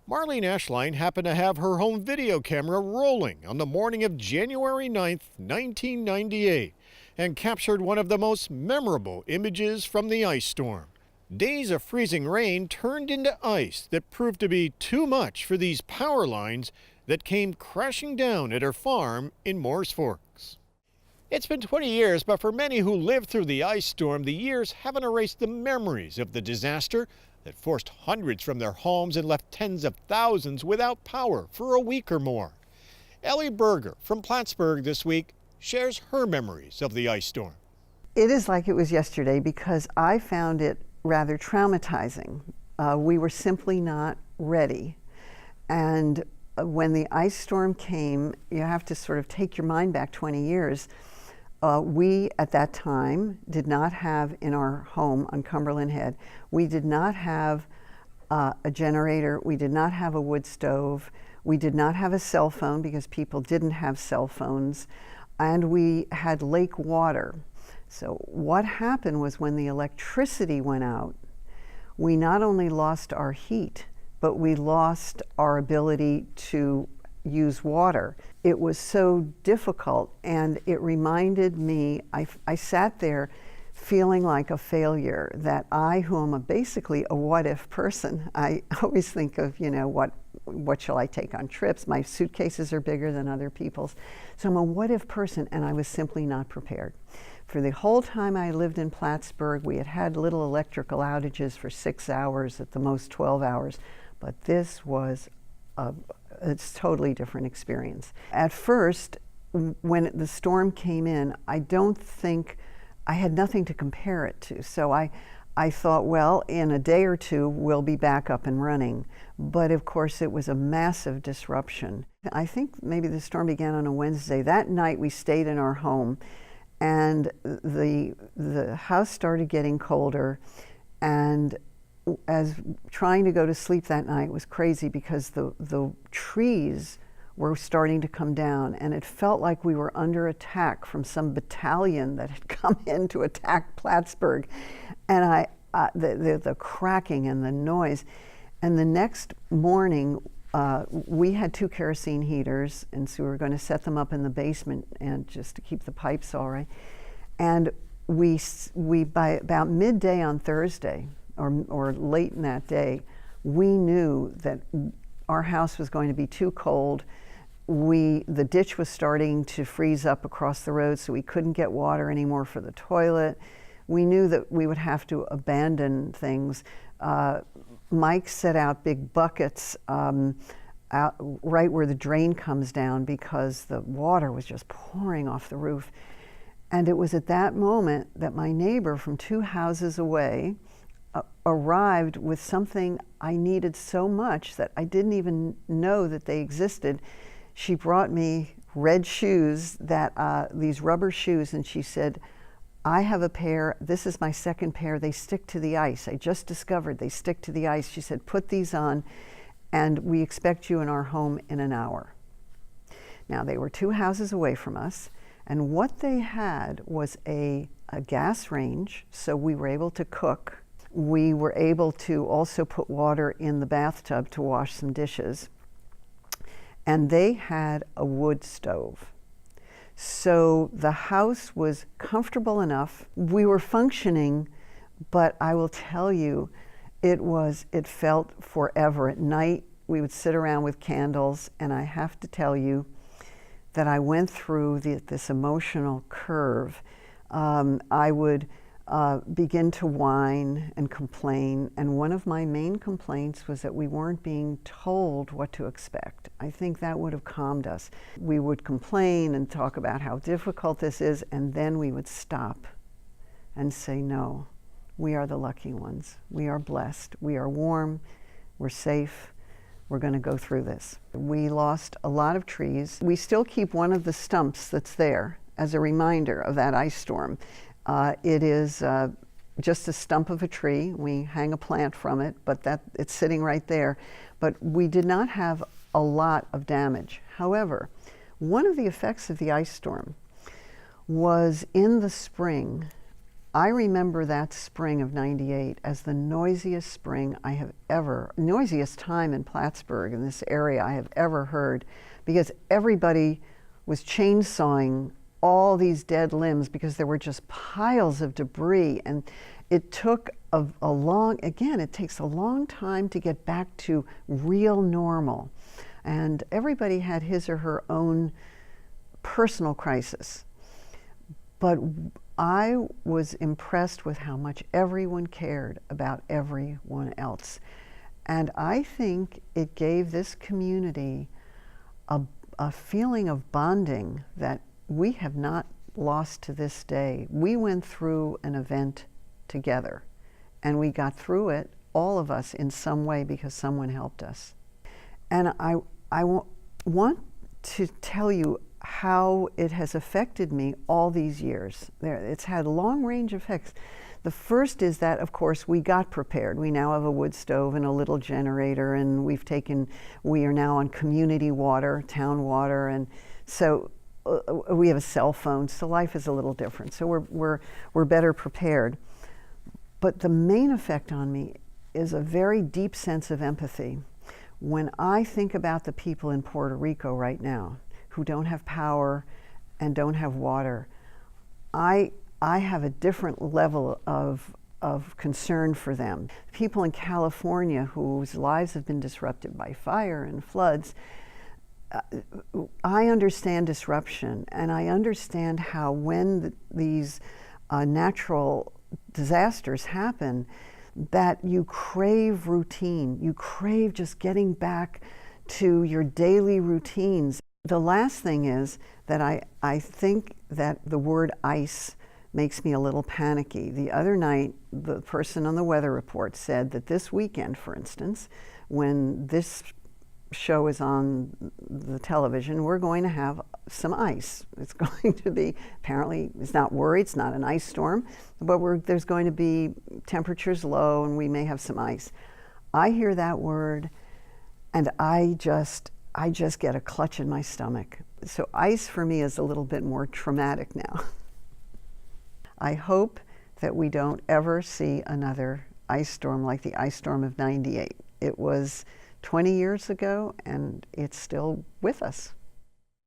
Marlene Ashline happened to have her home video camera rolling on the morning of January 9th, 1998, and captured one of the most memorable images from the ice storm. Days of freezing rain turned into ice that proved to be too much for these power lines that came crashing down at her farm in Moores Forks. It's been 20 years, but for many who lived through the ice storm, the years haven't erased the memories of the disaster that forced hundreds from their homes and left tens of thousands without power for a week or more. Elle Berger from Plattsburgh this week shares her memories of the ice storm. It is like it was yesterday because I found it rather traumatizing. We were simply not ready. And when the ice storm came, you have to sort of take your mind back 20 years. We, at that time, did not have in our home on Cumberland Head, we did not have a generator, we did not have a wood stove, we did not have a cell phone because people didn't have cell phones, and we had lake water. So what happened was when the electricity went out, we not only lost our heat, but we lost our ability to use water. It was so difficult, and it reminded me, I sat there feeling like a failure, that I, who am basically a what-if person, I always think of, what shall I take on trips? My suitcases are bigger than other people's. So I'm a what-if person, and I was simply not prepared. For the whole time I lived in Plattsburgh, we had little electrical outages for 6 hours, at the most 12 hours, but this was it's a totally different experience. At first, when the storm came in, I don't think, I had nothing to compare it to. So I thought, well, in a day or two, we'll be back up and running. But of course, it was a massive disruption. I think maybe the storm began on a Wednesday. That night, we stayed in our home, and the house started getting colder, and as trying to go to sleep that night was crazy because the trees were starting to come down, and it felt like we were under attack from some battalion that had come in to attack Plattsburgh. And the cracking and the noise. And the next morning, we had 2 kerosene heaters, and so we were going to set them up in the basement and just to keep the pipes all right. And we by about midday on Thursday, or late in that day, we knew that our house was going to be too cold. The ditch was starting to freeze up across the road, so we couldn't get water anymore for the toilet. We knew that we would have to abandon things. Mike set out big buckets out right where the drain comes down because the water was just pouring off the roof. And it was at that moment that my neighbor from 2 houses away arrived with something I needed so much that I didn't even know that they existed. She brought me red shoes, these rubber shoes, and she said, I have a pair, this is my second pair, they stick to the ice. I just discovered they stick to the ice. She said, put these on, and we expect you in our home in an hour. Now, they were 2 houses away from us, and what they had was a gas range, so we were able to cook. We were able to also put water in the bathtub to wash some dishes. And they had a wood stove. So the house was comfortable enough. We were functioning, but I will tell you, it felt forever. At night, we would sit around with candles, and I have to tell you that I went through this emotional curve. I would begin to whine and complain, and one of my main complaints was that we weren't being told what to expect. I think that would have calmed us. We would complain and talk about how difficult this is, and then we would stop and say, no, we are the lucky ones. We are blessed. We are warm. We're safe. We're going to go through this. We lost a lot of trees. We still keep one of the stumps that's there as a reminder of that ice storm. It is just a stump of a tree. We hang a plant from it, but it's sitting right there. But we did not have a lot of damage. However, one of the effects of the ice storm was in the spring, I remember that spring of '98 as the noisiest spring I have ever, noisiest time in Plattsburgh, in this area, I have ever heard, because everybody was chainsawing all these dead limbs because there were just piles of debris. And it took a long, again, it takes a long time to get back to real normal. And everybody had his or her own personal crisis. But I was impressed with how much everyone cared about everyone else. And I think it gave this community a feeling of bonding that we have not lost to this day. We went through an event together, and we got through it, all of us, in some way because someone helped us. And I want to tell you how it has affected me all these years. It's had long range effects. The first is that, of course, we got prepared. We now have a wood stove and a little generator, and we are now on community water, town water, and so we have a cell phone, so life is a little different. So we're better prepared. But the main effect on me is a very deep sense of empathy. When I think about the people in Puerto Rico right now who don't have power and don't have water, I have a different level of concern for them. People in California whose lives have been disrupted by fire and floods, I understand disruption, and I understand how when these natural disasters happen, that you crave routine. You crave just getting back to your daily routines. The last thing is that I think that the word ice makes me a little panicky. The other night, the person on the weather report said that this weekend, for instance, when this show is on the television, we're going to have some ice. It's going to be, apparently, it's not worried, it's not an ice storm, but there's going to be temperatures low and we may have some ice. I hear that word and I just get a clutch in my stomach. So ice for me is a little bit more traumatic now. I hope that we don't ever see another ice storm like the ice storm of '98. It was 20 years ago, and it's still with us.